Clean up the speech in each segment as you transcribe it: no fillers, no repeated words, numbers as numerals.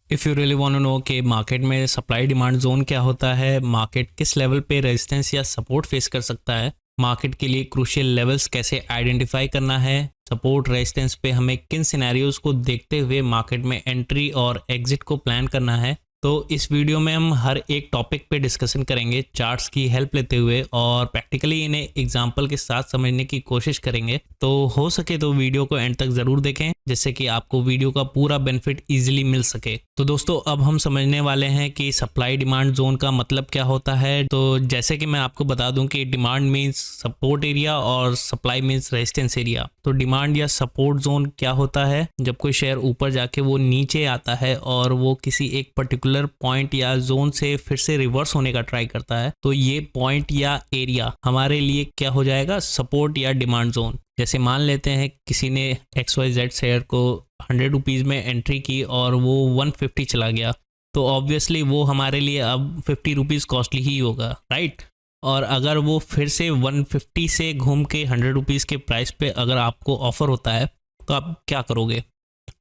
If you really want to know कि market में supply demand zone क्या होता है, मार्केट किस लेवल पे रेजिस्टेंस या सपोर्ट फेस कर सकता है, मार्केट के लिए क्रूशियल लेवल्स कैसे आइडेंटिफाई करना है, सपोर्ट रेजिस्टेंस पे हमें किन सिनेरियोज को देखते हुए मार्केट में एंट्री और एग्जिट को प्लान करना है, तो इस वीडियो में हम हर एक टॉपिक पे डिस्कशन करेंगे चार्ट्स की हेल्प लेते हुए और प्रैक्टिकली इन्हें एग्जांपल के साथ समझने की कोशिश करेंगे। तो हो सके तो वीडियो को एंड तक ज़रूर देखें जिससे कि आपको वीडियो का पूरा बेनिफिट इजीली मिल सके। तो दोस्तों अब हम समझने वाले हैं कि सप्लाई डिमांड जोन का मतलब क्या होता है। तो जैसे कि मैं आपको बता दूं कि डिमांड मीन्स सपोर्ट एरिया और सप्लाई मीन्स रेजिस्टेंस एरिया। तो डिमांड या सपोर्ट जोन क्या होता है? जब कोई शेयर ऊपर जाके वो नीचे आता है और वो किसी एक पर्टिकुलर पॉइंट या जोन से फिर से रिवर्स होने का ट्राई करता है, तो ये पॉइंट या एरिया हमारे लिए क्या हो जाएगा? सपोर्ट या डिमांड जोन। जैसे मान लेते हैं किसी ने XYZ शेयर को 100 रुपीज़ में एंट्री की और वो 150 चला गया, तो ऑब्वियसली वो हमारे लिए अब 50 रुपीज़ कॉस्टली ही होगा, राइट। और अगर वो फिर से 150 से घूम के 100 रुपीज़ के प्राइस पे अगर आपको ऑफ़र होता है तो आप क्या करोगे?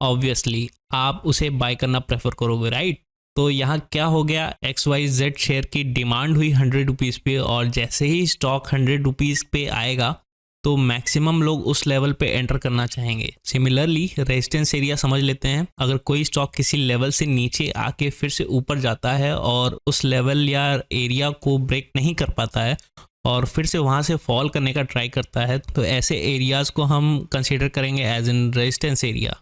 ऑब्वियसली आप उसे बाय करना प्रेफर करोगे, राइट। तो यहाँ क्या हो गया, XYZ शेयर की डिमांड हुई 100 रुपीज़ पे और जैसे ही स्टॉक 100 रुपीज़ पे आएगा तो मैक्सिमम लोग उस लेवल पे एंटर करना चाहेंगे। सिमिलरली रेजिस्टेंस एरिया समझ लेते हैं। अगर कोई स्टॉक किसी लेवल से नीचे आके फिर से ऊपर जाता है और उस लेवल या एरिया को ब्रेक नहीं कर पाता है और फिर से वहाँ से फॉल करने का ट्राई करता है, तो ऐसे एरियाज़ को हम कंसिडर करेंगे एज इन रेजिस्टेंस एरिया।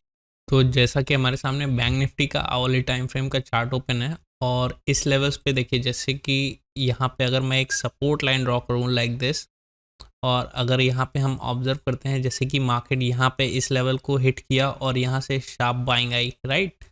तो जैसा कि हमारे सामने बैंक निफ्टी का आवरली टाइम फ्रेम का चार्ट ओपन है और इस लेवल्स पे देखिए, जैसे कि यहाँ पे अगर मैं एक सपोर्ट लाइन ड्रॉ करूँ लाइक दिस, और अगर यहाँ पे हम ऑब्जर्व करते हैं जैसे कि मार्केट यहाँ पे इस लेवल को हिट किया और यहाँ से शार्प बाइंग आई, राइट।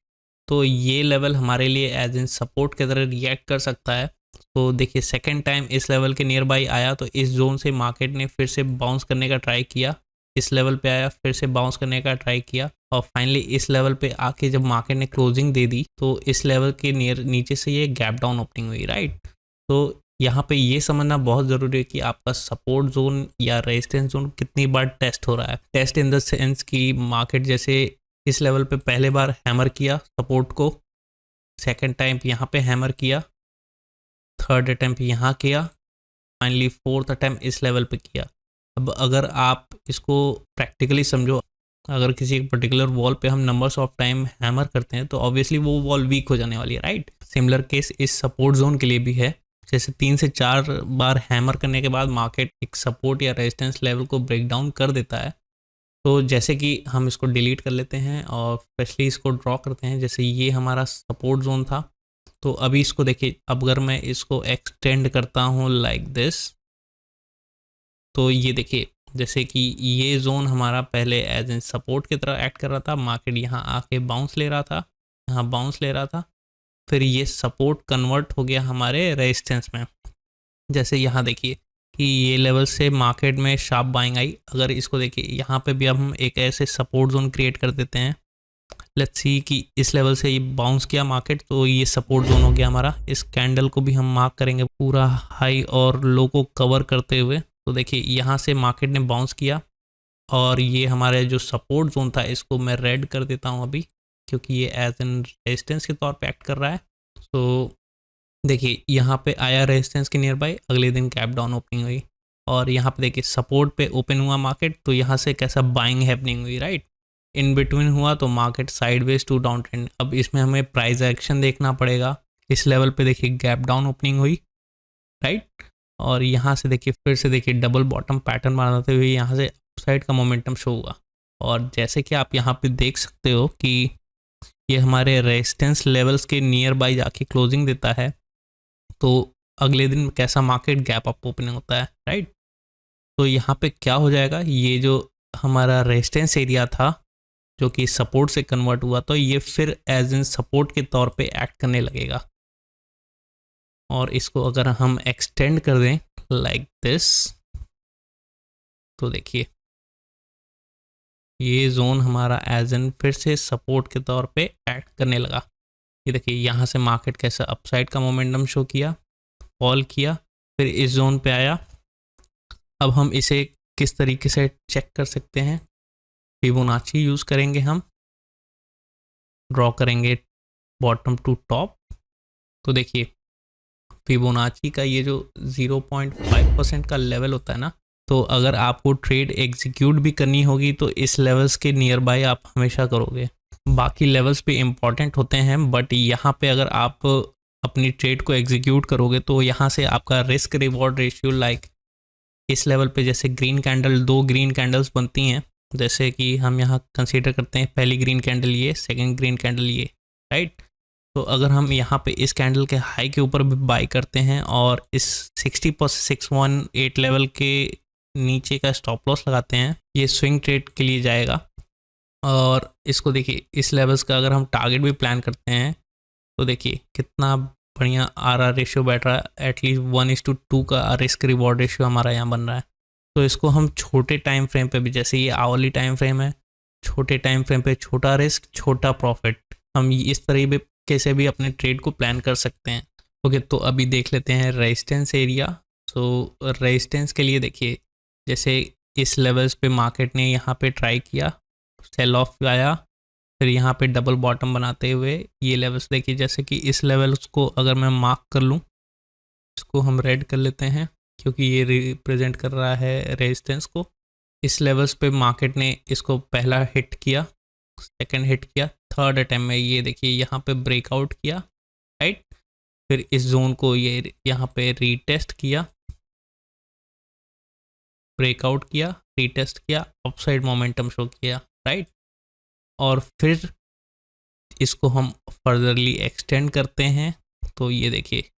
तो ये लेवल हमारे लिए एज इन सपोर्ट की तरह रिएक्ट कर सकता है। तो देखिए सेकेंड टाइम इस लेवल के नियर बाई आया तो इस जोन से मार्केट ने फिर से बाउंस करने का ट्राई किया, इस लेवल पे आया, फिर से बाउंस करने का ट्राई किया और फाइनली इस लेवल पे आके जब मार्केट ने क्लोजिंग दे दी तो इस लेवल के नीचे से ये गैप डाउन ओपनिंग हुई, राइट। तो यहाँ पे ये समझना बहुत ज़रूरी है कि आपका सपोर्ट जोन या रेजिस्टेंस जोन कितनी बार टेस्ट हो रहा है। टेस्ट इन द सेंस कि मार्केट जैसे इस लेवल पे पहले बार हैमर किया सपोर्ट को, सेकंड टाइम यहाँ पे हैमर किया, थर्ड अटैम्प्ट यहाँ किया, फाइनली फोर्थ अटैम्प्ट इस लेवल पे किया। अब अगर आप इसको प्रैक्टिकली समझो, अगर किसी एक पर्टिकुलर वॉल पे हम नंबर्स ऑफ टाइम हैमर करते हैं तो ऑब्वियसली वो वॉल वीक हो जाने वाली है, राइट। सिमिलर केस इस सपोर्ट जोन के लिए भी है। जैसे 3 से 4 बार हैमर करने के बाद मार्केट एक सपोर्ट या रेजिस्टेंस लेवल को ब्रेक डाउन कर देता है। तो जैसे कि हम इसको डिलीट कर लेते हैं और फ्रेशली इसको ड्रॉ करते हैं। जैसे ये हमारा सपोर्ट जोन था, तो अभी इसको देखिए, अब अगर मैं इसको एक्सटेंड करता हूँ लाइक दिस, तो ये देखिए जैसे कि ये जोन हमारा पहले एज एन सपोर्ट की तरह एक्ट कर रहा था, मार्केट यहाँ आके बाउंस ले रहा था, यहाँ बाउंस ले रहा था, फिर ये सपोर्ट कन्वर्ट हो गया हमारे रेजिस्टेंस में। जैसे यहाँ देखिए कि ये लेवल से मार्केट में शार्प बाइंग आई। अगर इसको देखिए यहाँ पे भी अब हम एक ऐसे सपोर्ट जोन क्रिएट कर देते हैं। लेट्स सी कि इस लेवल से ये बाउंस किया मार्केट, तो ये सपोर्ट जोन हो गया हमारा। इस कैंडल को भी हम मार्क करेंगे पूरा हाई और लो को कवर करते हुए। तो देखिए यहाँ से मार्केट ने बाउंस किया और ये हमारे जो सपोर्ट जोन था इसको मैं रेड कर देता हूँ अभी, क्योंकि ये एज एन रेजिस्टेंस के तौर पे एक्ट कर रहा है। तो देखिए यहाँ पे आया रेजिस्टेंस के नियर बाई, अगले दिन कैप डाउन ओपनिंग हुई और यहाँ पे देखिए सपोर्ट पे ओपन हुआ मार्केट, तो यहाँ से कैसा बाइंग हैपनिंग हुई, राइट। इन बिटवीन हुआ तो market sideways to down trend. अब इसमें हमें प्राइस एक्शन देखना पड़ेगा। इस लेवल पे देखिए गैप डाउन ओपनिंग हुई, राइट। और यहाँ से देखिए फिर से देखिए डबल बॉटम पैटर्न बनाते हुए यहाँ से अपसाइड का मोमेंटम शो हुआ। और जैसे कि आप यहाँ पे देख सकते हो कि ये हमारे रेजिस्टेंस लेवल्स के नियर बाई जाके क्लोजिंग देता है, तो अगले दिन कैसा मार्केट गैप अप ओपनिंग होता है, राइट। तो यहाँ पे क्या हो जाएगा, ये जो हमारा रेजिस्टेंस एरिया था जो कि सपोर्ट से कन्वर्ट हुआ, तो ये फिर एज इन सपोर्ट के तौर पे एक्ट करने लगेगा। और इसको अगर हम एक्सटेंड कर दें लाइक दिस, तो देखिए ये जोन हमारा एज एन फिर से सपोर्ट के तौर पे एक्ट करने लगा। ये देखिए यहाँ से मार्केट कैसा अपसाइड का मोमेंटम शो किया, फॉल किया, फिर इस जोन पे आया। अब हम इसे किस तरीके से चेक कर सकते हैं? फिबोनाची यूज़ करेंगे, हम ड्रॉ करेंगे बॉटम टू टॉप। तो देखिए फिबोनाची का ये जो 0.5% का लेवल होता है ना, तो अगर आपको ट्रेड एग्जीक्यूट भी करनी होगी तो इस लेवल्स के नियर बाय आप हमेशा करोगे। बाकी लेवल्स भी इम्पॉर्टेंट होते हैं, बट यहाँ पे अगर आप अपनी ट्रेड को एग्जीक्यूट करोगे तो यहाँ से आपका रिस्क रिवॉर्ड रेशियो लाइक इस लेवल पे, जैसे ग्रीन कैंडल, 2 ग्रीन कैंडल्स बनती हैं, जैसे कि हम यहाँ कंसीडर करते हैं पहली ग्रीन कैंडल ये, सेकंड ग्रीन कैंडल ये, राइट। तो अगर हम यहाँ पे इस कैंडल के हाई के ऊपर भी बाई करते हैं और इस 618 लेवल के नीचे का स्टॉप लॉस लगाते हैं, ये स्विंग ट्रेड के लिए जाएगा। और इसको देखिए इस लेवल्स का अगर हम टारगेट भी प्लान करते हैं तो देखिए कितना बढ़िया RR रेशियो बैठ रहा है, एटलीस्ट 1:2 का रिस्क रिवॉर्ड रेशियो हमारा यहाँ बन रहा है। तो इसको हम छोटे टाइम फ्रेम पे भी, जैसे ये आवरली टाइम फ्रेम है, छोटे टाइम फ्रेम पे छोटा रिस्क छोटा प्रॉफिट, हम इस तरीके से भी अपने ट्रेड को प्लान कर सकते हैं। ओके, तो अभी देख लेते हैं रेजिस्टेंस एरिया। सो रेजिस्टेंस के लिए देखिए जैसे इस लेवल्स पे मार्केट ने यहाँ पे ट्राई किया, सेल ऑफ आया, फिर यहाँ पे डबल बॉटम बनाते हुए ये लेवल्स देखिए, जैसे कि इस लेवल्स को अगर मैं मार्क कर लूँ, इसको हम रेड कर लेते हैं क्योंकि ये रिप्रेजेंट कर रहा है रेजिस्टेंस को। इस लेवल्स पे मार्केट ने इसको पहला हिट किया, सेकंड हिट किया, थर्ड अटैम्प्ट में ये देखिए यहाँ पे ब्रेकआउट किया, राइट। फिर इस जोन को ये यहाँ पे रीटेस्ट किया, ब्रेकआउट किया, रीटेस्ट किया, अपसाइड मोमेंटम शो किया, राइट। और फिर इसको हम फर्दरली एक्सटेंड करते हैं तो ये देखिए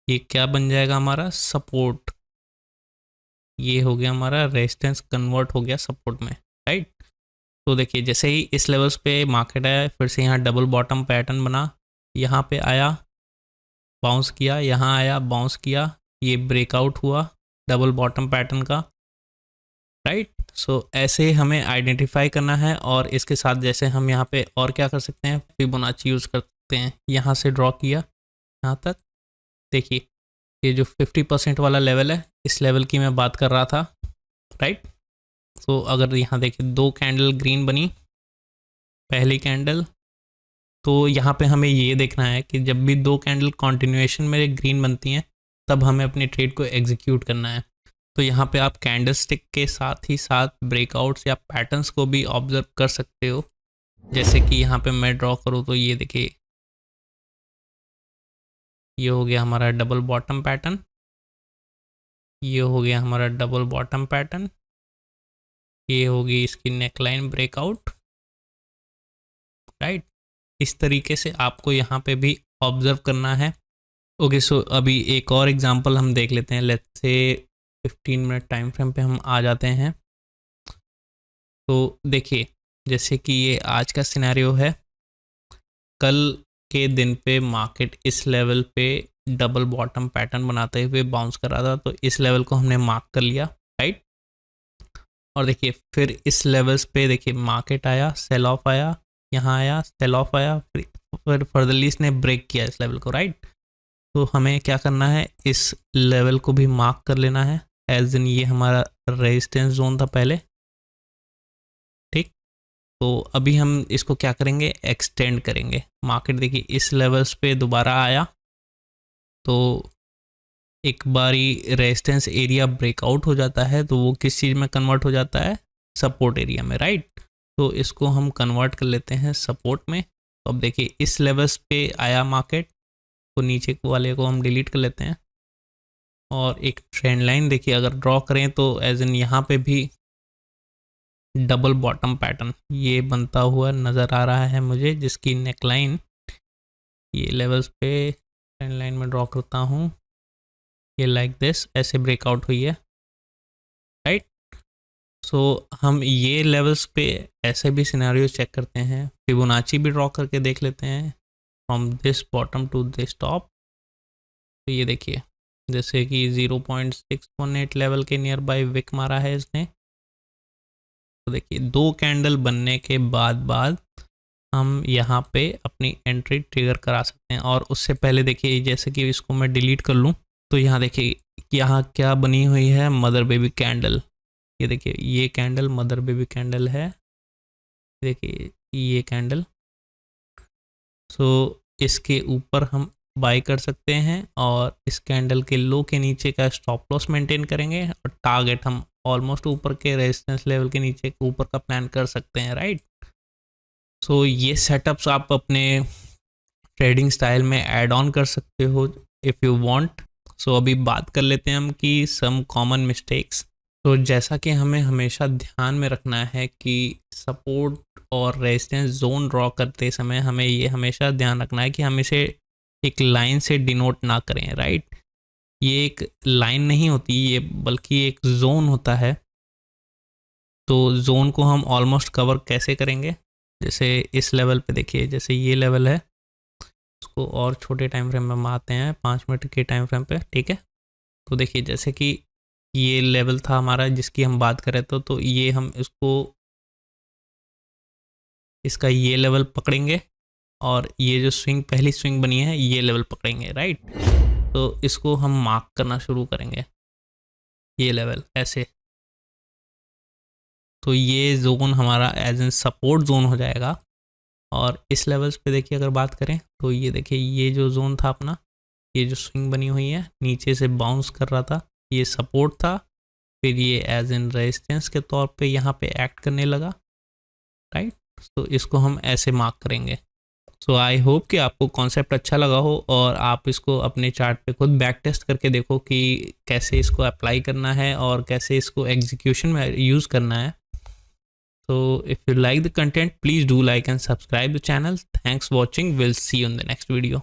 ये क्या बन जाएगा हमारा सपोर्ट, ये हो गया हमारा रेजिस्टेंस कन्वर्ट हो गया सपोर्ट में, राइट। तो देखिए जैसे ही इस लेवल्स पे मार्केट आया, फिर से यहाँ डबल बॉटम पैटर्न बना, यहाँ पे आया बाउंस किया, यहाँ आया बाउंस किया, ये ब्रेकआउट हुआ डबल बॉटम पैटर्न का, राइट। सो ऐसे हमें आइडेंटिफाई करना है। और इसके साथ जैसे हम यहाँ पे और क्या कर सकते हैं, फिबोनाची यूज़ कर सकते हैं। यहाँ से ड्रॉ किया यहाँ तक, देखिए ये जो 50% वाला लेवल है, इस लेवल की मैं बात कर रहा था, राइट। तो अगर यहाँ देखिए 2 कैंडल ग्रीन बनी, पहली कैंडल, तो यहाँ पे हमें ये देखना है कि जब भी 2 कैंडल कॉन्टिन्यूएशन में ग्रीन बनती हैं तब हमें अपने ट्रेड को एग्जीक्यूट करना है। तो यहाँ पे आप कैंडल स्टिक के साथ ही साथ ब्रेकआउट्स या पैटर्न्स को भी ऑब्जर्व कर सकते हो। जैसे कि यहाँ पे मैं ड्रॉ करूँ तो ये देखिए ये हो गया हमारा डबल बॉटम पैटर्न, ये हो गया हमारा डबल बॉटम पैटर्न, ये होगी इसकी नेकलाइन ब्रेकआउट, राइट। इस तरीके से आपको यहाँ पे भी ऑब्जर्व करना है। ओके, सो अभी एक और एग्जांपल हम देख लेते हैं। Let's say 15 minute time frame पे हम आ जाते हैं। तो देखिए जैसे कि ये आज का सिनेरियो है, कल के दिन पे मार्केट इस लेवल पे डबल बॉटम पैटर्न बनाते हुए बाउंस कर रहा था, तो इस लेवल को हमने मार्क कर लिया, राइट। और देखिए फिर इस लेवल्स पे देखिए मार्केट आया, सेल ऑफ आया, यहाँ आया, सेल ऑफ आया, फिर फर्दरली इसने ब्रेक किया इस लेवल को, राइट। तो हमें क्या करना है, इस लेवल को भी मार्क कर लेना है, एज इन ये हमारा रेजिस्टेंस जोन था पहले, ठीक। तो अभी हम इसको क्या करेंगे, एक्सटेंड करेंगे। मार्केट देखिए इस लेवल्स पे दोबारा आया, तो एक बारी रेजिस्टेंस एरिया ब्रेकआउट हो जाता है तो वो किस चीज़ में कन्वर्ट हो जाता है, सपोर्ट एरिया में, राइट। तो इसको हम कन्वर्ट कर लेते हैं सपोर्ट में। तो अब देखिए इस लेवल्स पे आया मार्केट, तो नीचे वाले को हम डिलीट कर लेते हैं। और एक ट्रेंड लाइन देखिए अगर ड्रॉ करें तो एज इन यहाँ पे भी डबल बॉटम पैटर्न ये बनता हुआ नज़र आ रहा है मुझे, जिसकी नेकलाइन ये लेवल्स पे ट्रेंड लाइन में ड्रॉ करता हूँ, ये लाइक दिस ऐसे ब्रेकआउट हुई है, राइट। सो हम ये लेवल्स पे ऐसे भी सिनेरियो चेक करते हैं, फिबोनाची भी ड्रॉ करके देख लेते हैं from this bottom to this top. तो ये देखिए जैसे कि 0.618 लेवल के नियर बाय विक मारा है इसने। तो देखिए 2 कैंडल बनने के बाद हम यहाँ पे अपनी एंट्री ट्रिगर करा सकते हैं। और उससे पहले देखिए जैसे कि इसको मैं डिलीट कर लूँ तो यहाँ देखिए यहाँ क्या बनी हुई है, मदर बेबी कैंडल। ये देखिए ये कैंडल मदर बेबी कैंडल है, देखिए ये कैंडल, सो इसके ऊपर हम बाई कर सकते हैं और इस कैंडल के लो के नीचे का स्टॉप लॉस मेंटेन करेंगे और टारगेट हम ऑलमोस्ट ऊपर के रेजिस्टेंस लेवल के नीचे ऊपर का प्लान कर सकते हैं, राइट। सो ये सेटअप्स आप अपने ट्रेडिंग स्टाइल में ऐड ऑन कर सकते हो इफ़ यू वांट। सो अभी बात कर लेते हैं हम कि सम कॉमन मिस्टेक्स। तो जैसा कि हमें हमेशा ध्यान में रखना है कि सपोर्ट और रेजिस्टेंस जोन ड्रॉ करते समय हमें ये हमेशा ध्यान रखना है कि हम इसे एक लाइन से डिनोट ना करें, राइट। ये एक लाइन नहीं होती ये, बल्कि एक जोन होता है। तो जोन को हम ऑलमोस्ट कवर कैसे करेंगे, जैसे इस लेवल पे देखिए, जैसे ये लेवल है, उसको और छोटे टाइम फ्रेम में हम आते हैं 5 मिनट के टाइम फ्रेम पे, ठीक है। तो देखिए जैसे कि ये लेवल था हमारा जिसकी हम बात करें तो ये हम इसका ये लेवल पकड़ेंगे और ये जो स्विंग पहली स्विंग बनी है ये लेवल पकड़ेंगे, राइट। तो इसको हम मार्क करना शुरू करेंगे, ये लेवल ऐसे। तो ये जोन हमारा एज एन सपोर्ट जोन हो जाएगा। और इस लेवल्स पे देखिए अगर बात करें तो ये देखिए ये जो जोन था अपना, ये जो स्विंग बनी हुई है नीचे से बाउंस कर रहा था, ये सपोर्ट था, फिर ये एज एन रेजिस्टेंस के तौर पे यहाँ पे एक्ट करने लगा, राइट। तो इसको हम ऐसे मार्क करेंगे। सो आई होप कि आपको कॉन्सेप्ट अच्छा लगा हो और आप इसको अपने चार्ट पे खुद बैक टेस्ट करके देखो कि कैसे इसको अप्लाई करना है और कैसे इसको एग्जीक्यूशन में यूज़ करना है। So if you like the content, please do like and subscribe the channel. Thanks for watching. We'll see you in the next video.